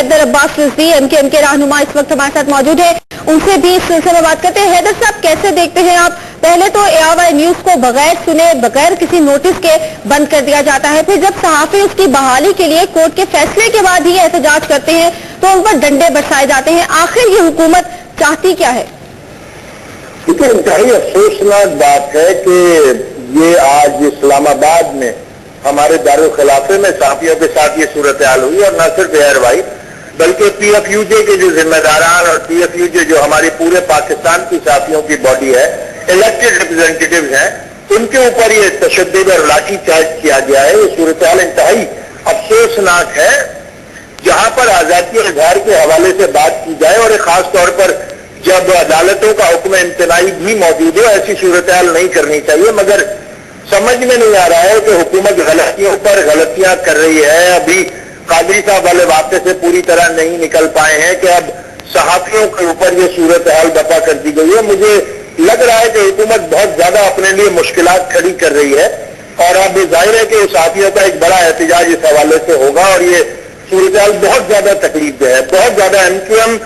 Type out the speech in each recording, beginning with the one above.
Haider Abbas Rizvi MQM के रहनुमा इस वक्त हमारे साथ मौजूद है, उनसे भी इस सिलसिले में बात करते हैं। हैदर साहब, कैसे देखते हैं आप? पहले तो ARY न्यूज को बगैर सुने, बगैर किसी नोटिस के बंद कर दिया जाता है, फिर जब सहाफी उसकी बहाली के लिए कोर्ट के फैसले के बाद ही एहतजाज करते हैं तो उन पर डंडे बरसाए जाते हैं। आखिर ये हुकूमत चाहती क्या है? देखिए, इंतहाई अफसोसनाक बात है कि ये आज इस्लामाबाद में हमारे दारुल खिलाफे में सहाफियों के साथ ये सूरत हाल हुई, और न सिर्फ ARY बल्कि PFUJ के जो जिम्मेदारान और PFUJ जो हमारी पूरे पाकिस्तान की सहाफियों की बॉडी है, इलेक्टेड रिप्रेजेंटेटिव हैं, उनके ऊपर ये तशद्दुद और लाठी चार्ज किया गया है। ये सूरत हाल इंतहाई अफसोसनाक है। जहां पर आजादी इजहार के हवाले से बात की जाए और खास तौर पर जब अदालतों का हुक्म इम्तनाई भी मौजूद हो, ऐसी सूरत हाल नहीं करनी चाहिए। मगर समझ में नहीं आ रहा है कि हुकूमत गलतियों पर गलतियां कर रही है। अभी कादरी साहब वाले वाक़े से पूरी तरह नहीं निकल पाए हैं कि अब सहाफियों के ऊपर ये सूरत हाल बपा कर दी गई है। मुझे लग रहा है कि हुकूमत बहुत ज्यादा अपने लिए मुश्किलात खड़ी कर रही है, और अब जाहिर है कि सहाफियों का एक बड़ा एहतजाज इस हवाले से होगा, और ये सूरत हाल बहुत ज्यादा तकलीफ है, बहुत ज्यादा। MQM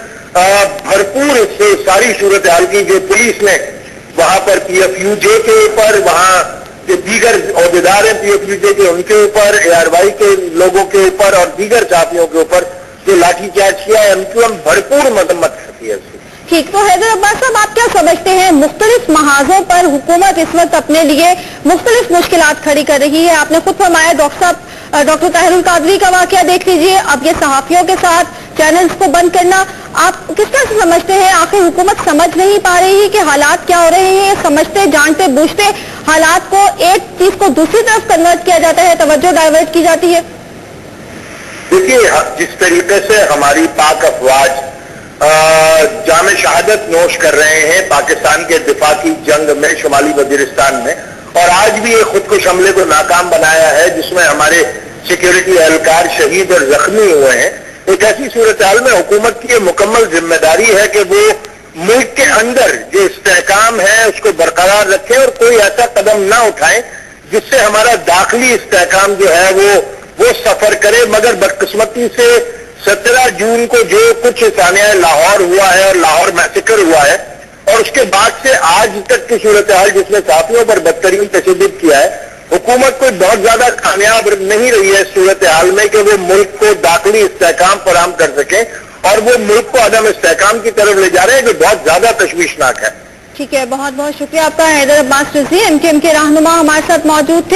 भरपूर इससे सारी सूरत हाल की जो पुलिस ने वहां पर PFUJ के ऊपर, वहां जो दीगर अहदेदार हैं PFUJ के, उनके ऊपर, ARY के लोगों के ऊपर और दीगर सहाफियों के ऊपर जो लाठीचार्ज किया, MQM भरपूर मजम्मत करती है। ठीक, तो हैदर अब्बास साहब, आप क्या समझते हैं मुख्तलिफ महाजों पर हुकूमत इस वक्त अपने लिए मुख्तलिफ मुश्किलात खड़ी कर रही है? आपने खुद फरमाया, डॉक्टर ताहिरुल कादरी का वाकया देख लीजिए, अब ये सहाफियों के साथ चैनल्स को बंद करना, आप किस तरह से समझते हैं? आखिर हुकूमत समझ नहीं पा रही है कि हालात क्या हो रहे हैं? समझते जानते बूझते हालात को, एक चीज को दूसरी तरफ कन्वर्ट किया जाता है, तवज्जो डाइवर्ट की जाती है। देखिए, जिस तरीके से हमारी पाक अफवाज जाम शहादत नोश कर रहे हैं पाकिस्तान के दिफा की जंग में शुमाली वजीरिस्तान में, और आज भी ये खुदकुश हमले को नाकाम बनाया है जिसमें हमारे सिक्योरिटी एहलकार शहीद और जख्मी हुए हैं, एक ऐसी सूरत हाल में हुकूमत की ये मुकम्मल जिम्मेदारी है कि वो मुल्क के अंदर जो इस्तेहकाम है उसको बरकरार रखें और कोई ऐसा कदम ना उठाएं जिससे हमारा दाखिली इस्तेहकाम जो है वो सफर करे। मगर बदकिस्मती से 17 जून को जो कुछ सानिया लाहौर हुआ है और लाहौर मैसेकर हुआ है, और उसके बाद से आज तक की सूरत हाल जिसमें सहाफियों पर बदतरीन तशद्दुद किया है, हुकूमत कोई बहुत ज्यादा कामयाब नहीं रही है सूरत हाल में कि वो मुल्क को दाखिली इस्तेहकाम फराहम कर सके, और वो मुल्क को अदम इस्तेहकाम की तरफ ले जा रहे हैं, जो बहुत ज्यादा तशवीशनाक है। ठीक है, बहुत बहुत शुक्रिया आपका। हैदर अब्बास रिजवी MQM के रहनुमा हमारे साथ मौजूद थे।